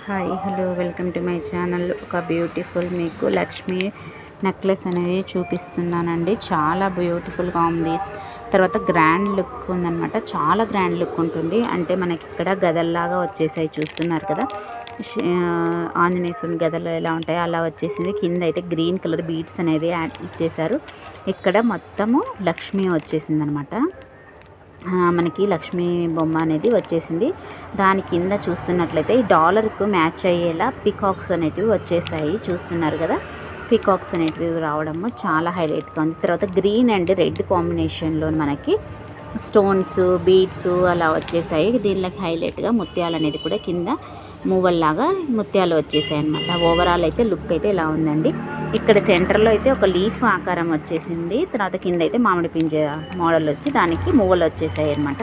Hi hello welcome to my channel. ఒక beautiful మీకు Lakshmi necklace అనేది చూపిస్తున్నానండి. చాలా బ్యూటిఫుల్గా ఉంది. తర్వాత గ్రాండ్ లుక్ ఉందన్నమాట. చాలా గ్రాండ్ లుక్ ఉంటుంది. అంటే మనకి ఇక్కడ గదల్లాగా వచ్చేసాయి, చూస్తున్నారు కదా. ఆంజనేయ స్వామి గదలు ఎలా ఉంటాయో అలా వచ్చేసింది. కింద అయితే గ్రీన్ కలర్ బీడ్స్ అనేది ఇచ్చేసారు. ఇక్కడ మొత్తము లక్ష్మి వచ్చేసింది అనమాట. మనకి లక్ష్మీ బొమ్మ అనేది వచ్చేసింది. దాని కింద చూస్తున్నట్లయితే ఈ డాలర్కు మ్యాచ్ అయ్యేలా పికాక్స్ అనేటివి వచ్చేసాయి, చూస్తున్నారు కదా. పికాక్స్ అనేటివి రావడము చాలా హైలైట్గా ఉంది. తర్వాత గ్రీన్ అండ్ రెడ్ కాంబినేషన్లో మనకి స్టోన్స్ బీడ్స్ అలా వచ్చేసాయి. దీనిలోకి హైలైట్గా ముత్యాలు అనేది కూడా కింద మూవల్లాగా ముత్యాలు వచ్చేసాయి అనమాట. ఓవరాల్ అయితే లుక్ అయితే ఇలా ఉందండి. ఇక్కడ సెంటర్లో అయితే ఒక లీఫ్ ఆకారం వచ్చేసింది. తర్వాత కింద అయితే మామిడి పింజ మోడల్ వచ్చి దానికి మూవలు వచ్చేసాయి అనమాట.